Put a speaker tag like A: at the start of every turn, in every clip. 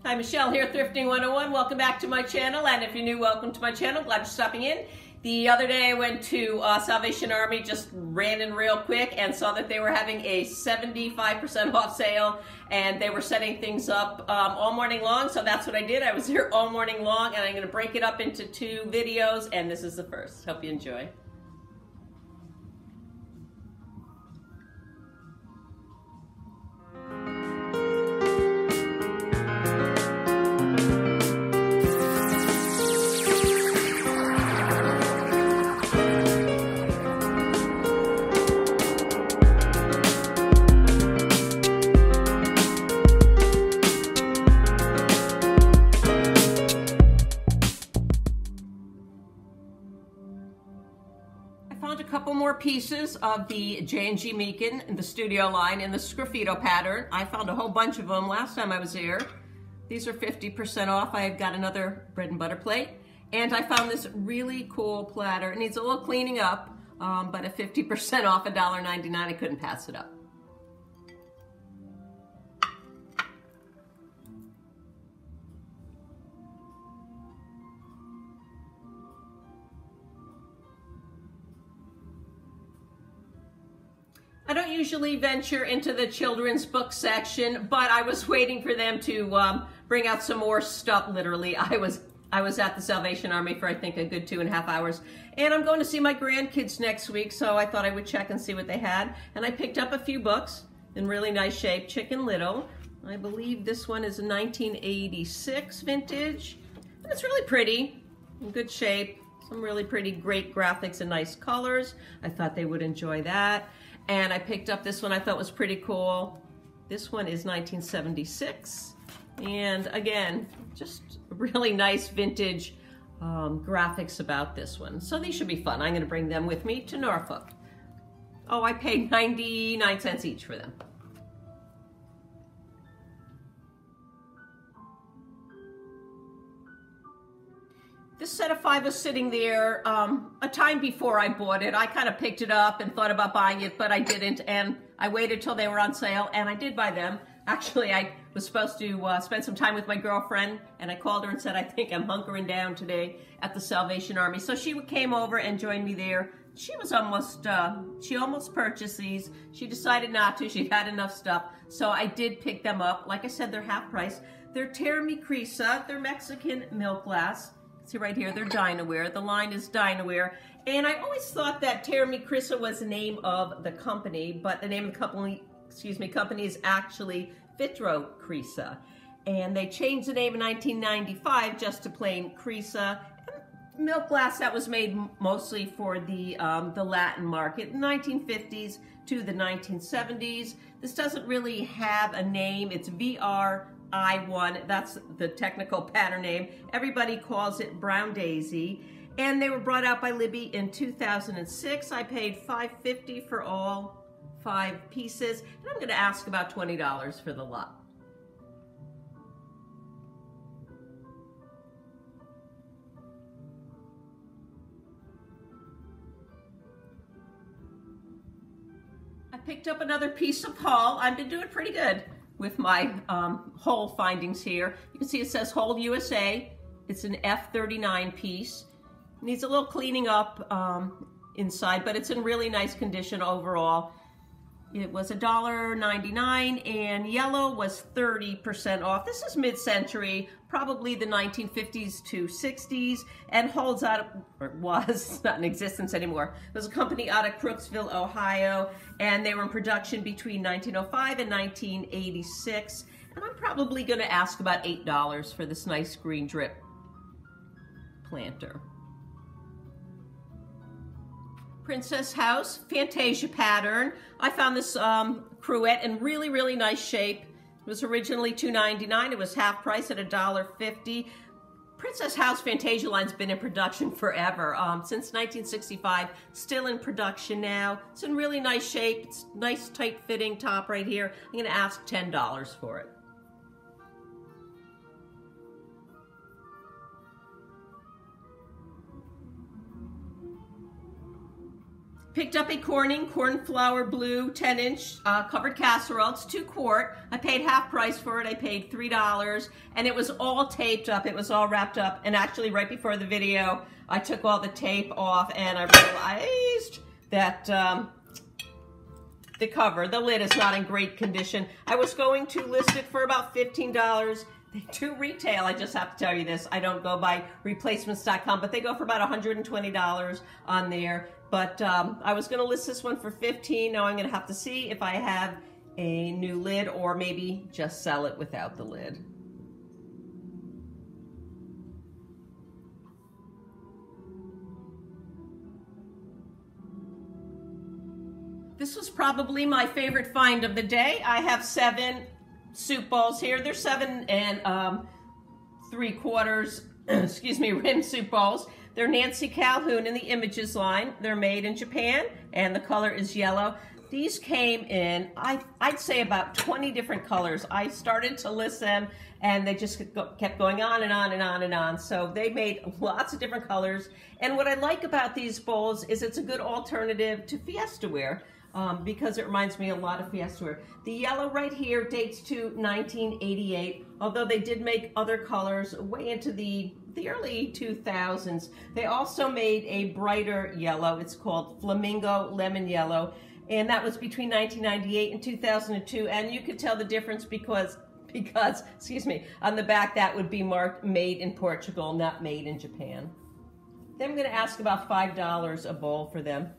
A: Hi, Michelle here, Thrifting 101. Welcome back to my channel, and if you're new, welcome to my channel. Glad you're stopping in. The other day I went to Salvation Army, just ran in real quick and saw that they were having a 75% off sale, and they were setting things up all morning long, so that's what I did. I was here all morning long, and I'm going to break it up into 2 videos, and this is the first. Hope you enjoy. Found a couple more pieces of the J&G Meakin in the studio line in the Sgraffito pattern. I found a whole bunch of them last time I was here. These are 50% off. I've got another bread and butter plate. And I found this really cool platter. It needs a little cleaning up, but at 50% off, $1.99, I couldn't pass it up. I don't usually venture into the children's book section, but I was waiting for them to bring out some more stuff, literally. I was at the Salvation Army for, I think, a good 2.5 hours. And I'm going to see my grandkids next week, so I thought I would check and see what they had. And I picked up a few books in really nice shape. Chicken Little. I believe this one is a 1986 vintage. And it's really pretty, in good shape. Some really pretty, great graphics and nice colors. I thought they would enjoy that. And I picked up this one I thought was pretty cool. This one is 1976. And again, just really nice vintage graphics about this one. So these should be fun. I'm gonna bring them with me to Norfolk. Oh, I paid 99 cents each for them. This set of 5 was sitting there a time before I bought it. I kind of picked it up and thought about buying it, but I didn't, and I waited till they were on sale, and I did buy them. Actually, I was supposed to spend some time with my girlfriend, and I called her and said, I think I'm hunkering down today at the Salvation Army. So she came over and joined me there. She was she almost purchased these. She decided not to. She'd had enough stuff. So I did pick them up. Like I said, they're half price. They're Terra Mi Crisa. They're Mexican milk glass. See right here, they're Dinaware. The line is Dinaware. And I always thought that Terra Mi Crisa was the name of the company, but the name of the company, company is actually Vitro Crisa. And they changed the name in 1995 just to plain Crisa. Milk glass that was made mostly for the Latin market, 1950s to the 1970s. This doesn't really have a name. It's VRI1, that's the technical pattern name. Everybody calls it Brown Daisy. And they were brought out by Libby in 2006. I paid $5.50 for all 5 pieces. And I'm gonna ask about $20 for the lot. I picked up another piece of haul. I've been doing pretty good with my haul findings here. You can see it says Haul USA. It's an F39 piece. Needs a little cleaning up inside, but it's in really nice condition overall. It was $1.99 and yellow was 30% off. This is mid-century, probably the 1950s to 60s, and holds out, or was, not in existence anymore. It was a company out of Crooksville, Ohio, and they were in production between 1905 and 1986. And I'm probably gonna ask about $8 for this nice green drip planter. Princess House, Fantasia pattern. I found this cruette in really, really nice shape. It was originally $2.99. It was half price at $1.50. Princess House Fantasia line's been in production forever, since 1965. Still in production now. It's in really nice shape. It's nice tight fitting top right here. I'm gonna ask $10 for it. Picked up a Corning Cornflower Blue 10-inch covered casserole. It's 2 quart. I paid half price for it. I paid $3, and it was all taped up. It was all wrapped up, and actually right before the video, I took all the tape off, and I realized that the cover, the lid is not in great condition. I was going to list it for about $15. They do retail, I just have to tell you this. I don't go by replacements.com, but they go for about $120 on there. But I was going to list this one for $15. Now I'm going to have to see if I have a new lid or maybe just sell it without the lid. This was probably my favorite find of the day. I have 7 soup bowls here. They're 7 3/4, excuse me, rim soup bowls. They're Nancy Calhoun in the Images line. They're made in Japan, and the color is yellow. These came in, I'd say about 20 different colors. I started to list them, and they just kept going on and on and on and on. So they made lots of different colors. And what I like about these bowls is it's a good alternative to Fiesta ware. Because it reminds me a lot of Fiesta ware. The yellow right here dates to 1988, although they did make other colors way into the early 2000s. They also made a brighter yellow. It's called Flamingo Lemon Yellow, and that was between 1998 and 2002, and you could tell the difference because, excuse me, on the back that would be marked made in Portugal, not made in Japan. Then I'm going to ask about $5 a bowl for them.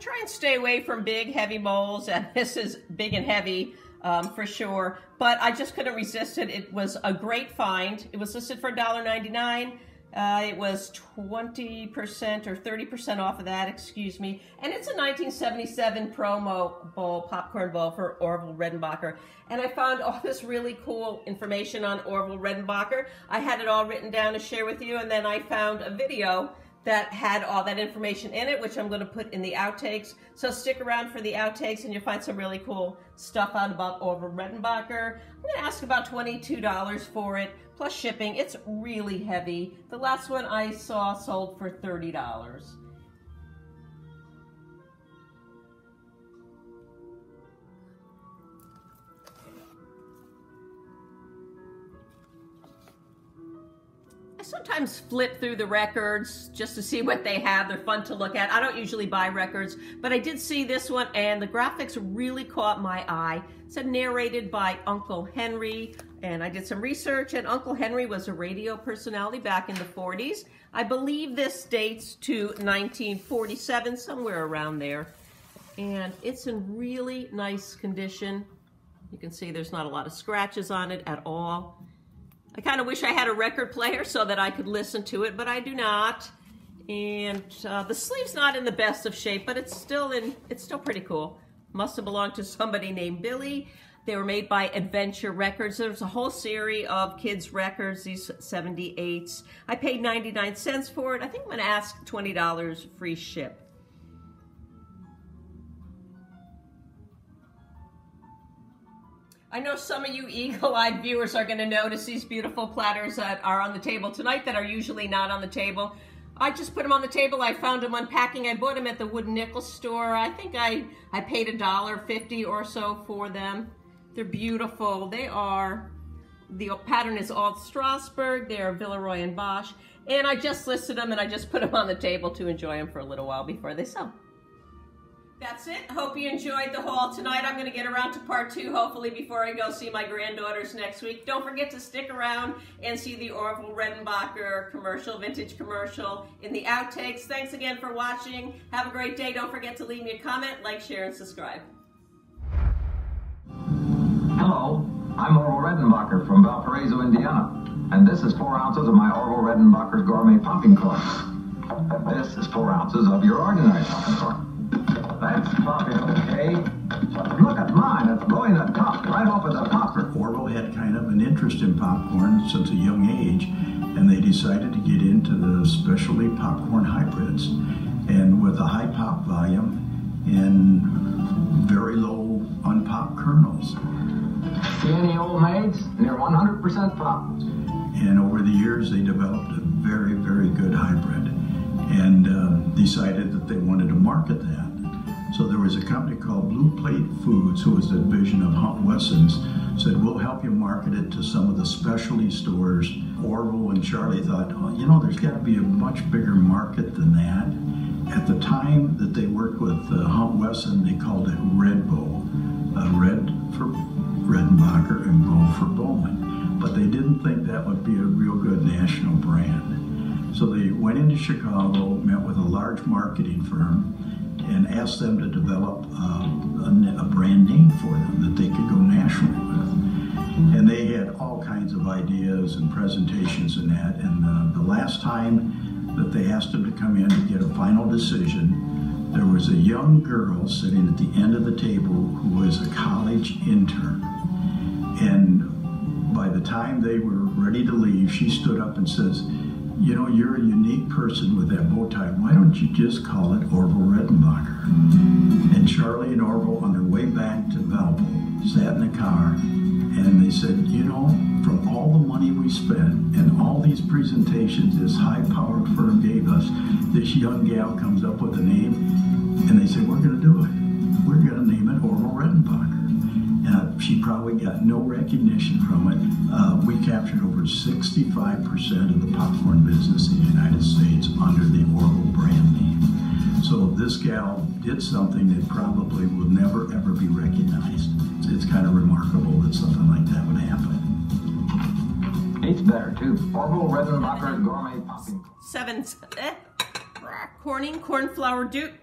A: Try and stay away from big, heavy bowls, and this is big and heavy for sure, but I just couldn't resist it. It was a great find. It was listed for $1.99. It was 20% or 30% off of that, excuse me, and it's a 1977 promo bowl, popcorn bowl for Orville Redenbacher, and I found all this really cool information on Orville Redenbacher. I had it all written down to share with you, and then I found a video that had all that information in it, which I'm going to put in the outtakes. So stick around for the outtakes and you'll find some really cool stuff out about Orville Redenbacher. I'm going to ask about $22 for it, plus shipping. It's really heavy. The last one I saw sold for $30. I sometimes flip through the records just to see what they have. They're fun to look at. I don't usually buy records, but I did see this one and the graphics really caught my eye. It said narrated by Uncle Henry, and I did some research, and Uncle Henry was a radio personality back in the 40s. I believe this dates to 1947, somewhere around there. And it's in really nice condition. You can see there's not a lot of scratches on it at all. I kind of wish I had a record player so that I could listen to it, but I do not. And the sleeve's not in the best of shape, but it's still pretty cool. Must have belonged to somebody named Billy. They were made by Adventure Records. There's a whole series of kids' records, these 78s. I paid 99 cents for it. I think I'm going to ask $20 free ship. I know some of you eagle-eyed viewers are going to notice these beautiful platters that are on the table tonight that are usually not on the table. I just put them on the table. I found them unpacking. I bought them at the wooden nickel store. I think I paid $1.50 or so for them. They're beautiful. They are, the pattern is Alt Strasbourg. They're Villeroy and Bosch. And I just listed them and I just put them on the table to enjoy them for a little while before they sell. That's it. Hope you enjoyed the haul tonight. I'm going to get around to part 2, hopefully, before I go see my granddaughters next week. Don't forget to stick around and see the Orville Redenbacher commercial, vintage commercial, in the outtakes. Thanks again for watching. Have a great day. Don't forget to leave me a comment, like, share, and subscribe.
B: Hello, I'm Orville Redenbacher from Valparaiso, Indiana, and this is 4 ounces of my Orville Redenbacher's Gourmet Popping Corn. This is 4 ounces of your ordinary popping corn. That's popping, okay? Look at mine, it's blowing the top right off of the popper.
C: Orville had kind of an interest in popcorn since a young age, and they decided to get into the specialty popcorn hybrids. And with a high pop volume and very low unpopped kernels.
B: See any old maids? Near 100% pop.
C: And over the years, they developed a very, very good hybrid and decided that they wanted to market that. So there was a company called Blue Plate Foods, who was the division of Hunt Wessons, said, we'll help you market it to some of the specialty stores. Orville and Charlie thought, oh, you know, there's got to be a much bigger market than that. At the time that they worked with Hunt Wesson, they called it Red Bow. Red for Redenbacher and Bow for Bowman. But they didn't think that would be a real good national brand. So they went into Chicago, met with a large marketing firm, and asked them to develop a brand name for them that they could go nationally with. And they had all kinds of ideas and presentations and that. And the last time that they asked them to come in to get a final decision, there was a young girl sitting at the end of the table who was a college intern. And by the time they were ready to leave, she stood up and says, you know, you're a unique person with that bow tie. Why don't you just call it Orville Redenbacher? And Charlie and Orville, on their way back to Melbourne, sat in the car and they said, you know, from all the money we spent and all these presentations this high-powered firm gave us, this young gal comes up with a name, and they said, we're going to do it. We're going to name it Orville Redenbacher. And she probably got no recognition from it. We captured over 65% of the popcorn business in the United States under the Orville brand name. So this gal did something that probably will never ever be recognized. It's kind of remarkable that something like that would happen.
B: It's better too. Orville Redenbacher Gourmet Popping.
A: Corning corn flour dupe.